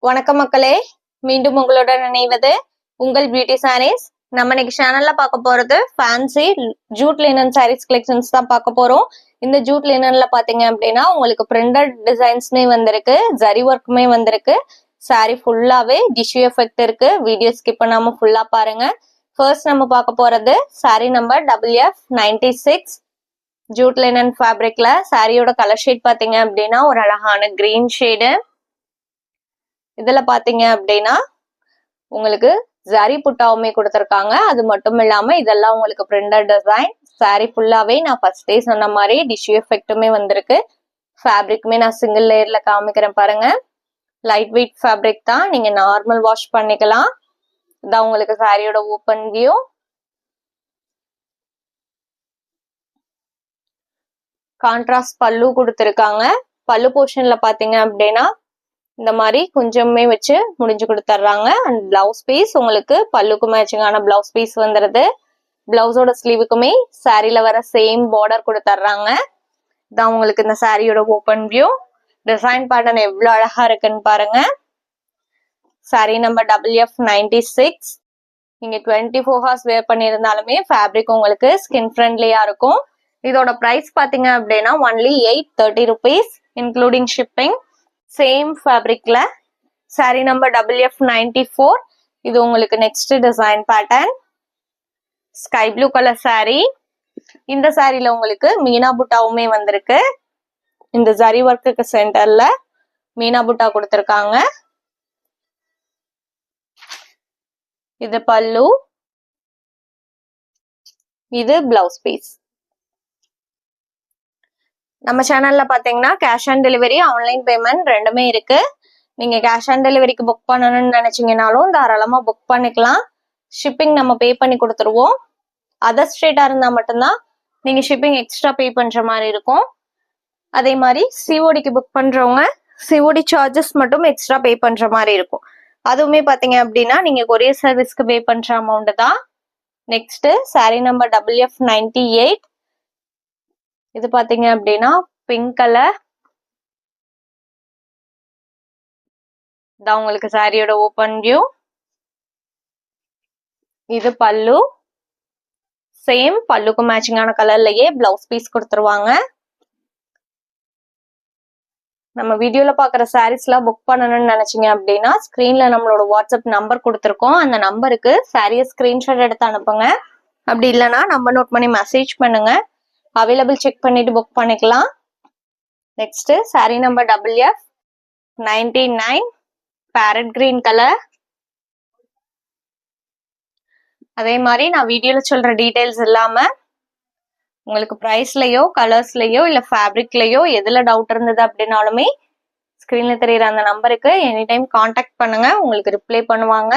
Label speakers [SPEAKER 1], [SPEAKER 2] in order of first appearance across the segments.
[SPEAKER 1] வணக்கம் மக்களே, மீண்டும் உங்களுடன் இணைவது உங்கள் பியூட்டி சாரீஸ். நம்ம இன்னைக்கு சேனல்ல பார்க்க போறது fancy jute linen sarees collections தான் பார்க்க போறோம். இந்த ஜூட் லினன்ல பாத்தீங்க அப்படின்னா உங்களுக்கு பிரிண்டட் டிசைன்ஸ்மே வந்திருக்கு, ஜரி ஒர்க்குமே வந்திருக்கு. சாரி ஃபுல்லாவே டிஷ்யூ எஃபெக்ட் இருக்கு. வீடியோ ஸ்கிப் பண்ணாம ஃபுல்லா பாருங்க. ஃபர்ஸ்ட் நம்ம பார்க்க போறது sari number WF96 jute linen ஃபேப்ரிக்ல. சாரியோட கலர் ஷேட் பாத்தீங்க அப்படின்னா ஒரு அழகான கிரீன் ஷேடு. இதுல பாத்தீங்க அப்படின்னா உங்களுக்கு ஜரி புட்டாவுமே கொடுத்துருக்காங்க. அது மட்டும் இல்லாம இதெல்லாம் உங்களுக்கு பிரிண்டட் டிசைன். சாரி ஃபுல்லாவே நான் ஃபர்ஸ்டே சொன்ன மாதிரி டிஷ்யூ எஃபெக்ட்டுமே வந்திருக்கு. ஃபேப்ரிக்குமே நான் சிங்கிள் லேயர்ல காமிக்கிறேன் பாருங்க. லைட் வெயிட் ஃபேப்ரிக் தான், நீங்க நார்மல் வாஷ் பண்ணிக்கலாம். இதான் உங்களுக்கு சாரியோட ஓப்பன் வியூ. கான்ட்ராஸ்ட் பல்லு கொடுத்துருக்காங்க. பல்லு போர்ஷன்ல பாத்தீங்க அப்படின்னா இந்த மாதிரி கொஞ்சமே வச்சு முடிஞ்சு கொடுத்துட்றாங்க. அண்ட் பிளவுஸ் பீஸ் உங்களுக்கு பல்லுக்கு மேட்சிங்கான பிளவுஸ் பீஸ் வந்துடுது. பிளவுஸோட ஸ்லீவுக்குமே சாரியில வர சேம் பார்டர் கொடுத்துட்றாங்க. இதான் உங்களுக்கு இந்த சாரியோட ஓப்பன் வியூ. டிசைன் பேட்டர்ன் எவ்வளவு அழகா இருக்குன்னு பாருங்க. Sari number WF96. நீங்க 24 ஹவர்ஸ் வேர் பண்ணியிருந்தாலுமே ஃபேப்ரிக் உங்களுக்கு ஸ்கின் ஃப்ரெண்ட்லியா இருக்கும். இதோட பிரைஸ் பாத்தீங்க அப்படின்னா only 830 rupees including shipping. Same ஃபேப்ரிக்ல சாரி நம்பர் WF94. இது உங்களுக்கு next design pattern sky blue colour sari. இந்த சாரில உங்களுக்கு மீனா புட்டாவுமே வந்திருக்கு. இந்த ஜரி ஒர்க்குக்கு சென்டர்ல மீனா புட்டா கொடுத்திருக்காங்க. இது பல்லு, இது பிளவுஸ் பீஸ். நம்ம சேனல்ல பாத்தீங்கன்னா cash on delivery, online payment ரெண்டுமே இருக்கு. நீங்க கேஷ் ஆன் டெலிவரிக்கு புக் பண்ணணும்னு நினைச்சீங்கன்னாலும் தாராளமா புக் பண்ணிக்கலாம். ஷிப்பிங் நம்ம பே பண்ணி கொடுத்துருவோம். அதர் ஸ்டேட்டா இருந்தா மட்டும்தான் நீங்க ஷிப்பிங் எக்ஸ்ட்ரா பே பண்ற மாதிரி இருக்கும். அதே மாதிரி சிஓடிக்கு புக் பண்றவங்க சிஓடி சார்ஜஸ் மட்டும் எக்ஸ்ட்ரா பே பண்ற மாதிரி இருக்கும். அதுவுமே பாத்தீங்க அப்படின்னா நீங்க கொரியர் சர்வீஸ்க்கு பே பண்ற அமௌண்ட் தான். Next sari number WF98. இது பாத்தீங்க அப்படின்னா பிங்க் கலர். இதான் உங்களுக்கு சாரியோட ஓப்பன் வியூ. இது பல்லு, சேம் பல்லுக்கு மேட்சிங்கான கலர்லயே பிளவுஸ் பீஸ் கொடுத்துருவாங்க. நம்ம வீடியோல பாக்குற சாரீஸ் எல்லாம் புக் பண்ணணும்னு நினைச்சீங்க அப்படின்னா ஸ்கிரீன்ல நம்மளோட வாட்ஸ்அப் நம்பர் கொடுத்துருக்கோம். அந்த நம்பருக்கு சாரியை ஸ்கிரீன்ஷாட் எடுத்து அனுப்புங்க. அப்படி இல்லைன்னா நம்பர் நோட் பண்ணி மெசேஜ் பண்ணுங்க. அவைலபிள் செக் பண்ணிட்டு புக் பண்ணிக்கலாம். Next sari number WF99 farad green colour. அதே மாதிரி நான் வீடியோல சொல்ற டீடைல்ஸ் இல்லாம உங்களுக்கு பிரைஸ்லயோ கலர்ஸ்லயோ இல்ல ஃபேப்ரிக்லயோ எதுல டவுட் இருந்தது அப்படின்னாலுமே ஸ்கிரீன்ல தெரியுற அந்த நம்பருக்கு எனி டைம் கான்டாக்ட் பண்ணுங்க. உங்களுக்கு ரிப்ளை பண்ணுவாங்க.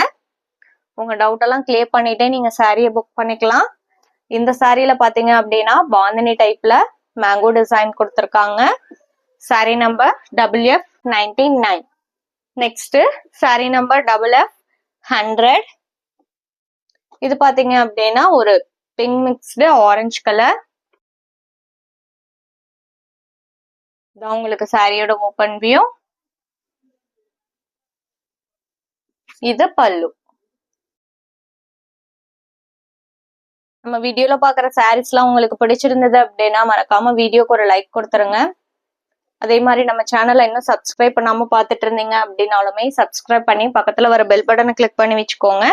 [SPEAKER 1] உங்க டவுட் எல்லாம் கிளியர் பண்ணிட்டே நீங்க சாரியை புக் பண்ணிக்கலாம். இந்த சாரியில பாத்தீங்க அப்படின்னா பாந்தினி டைப்ல மேங்கோ டிசைன் கொடுத்துருக்காங்க. Sorry number WF99. Next sari number WF100. இது பாத்தீங்க அப்படின்னா ஒரு பிங்க் மிக்ஸ்டு ஆரஞ்சு கலர். இதான் உங்களுக்கு சாரியோட ஓப்பன் வியூ. இது பல்லு. நம்ம வீடியோல பாக்குற சாரீஸ் எல்லாம் உங்களுக்கு பிடிச்சிருந்தது அப்படின்னா மறக்காம வீடியோக்கு ஒரு லைக் கொடுத்துருங்க. அதே மாதிரி நம்ம சேனலை இன்னும் சப்ஸ்கிரைப் பண்ணாம பாத்துட்டு இருந்தீங்க அப்படின்னாலுமே சப்ஸ்கிரைப் பண்ணி பக்கத்துல வர பெல் பட்டனை கிளிக் பண்ணி வச்சுக்கோங்க.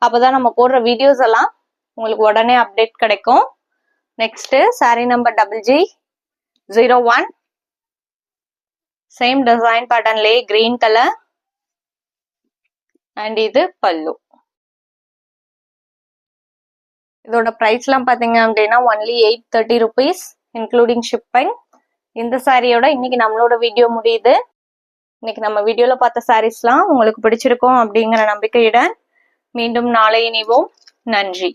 [SPEAKER 1] அப்பதான் நம்ம போடுற வீடியோஸ் எல்லாம் உங்களுக்கு உடனே அப்டேட் கிடைக்கும். Next sari number WG01. Same design பேட்டர்ன்லயே கிரீன் கலர். அண்ட் இது பல்லு. இதோட பிரைஸ் எல்லாம் பாத்தீங்க அப்படின்னா ஒன்லி 830 rupees இன்க்ளூடிங் ஷிப்பிங். இந்த சாரியோட இன்னைக்கு நம்மளோட வீடியோ முடியுது. இன்னைக்கு நம்ம வீடியோல பார்த்த சாரீஸ்லாம் உங்களுக்கு பிடிச்சிருக்கும் அப்படிங்கிற நம்பிக்கையுடன் மீண்டும் நாளை இணைவோம். நன்றி.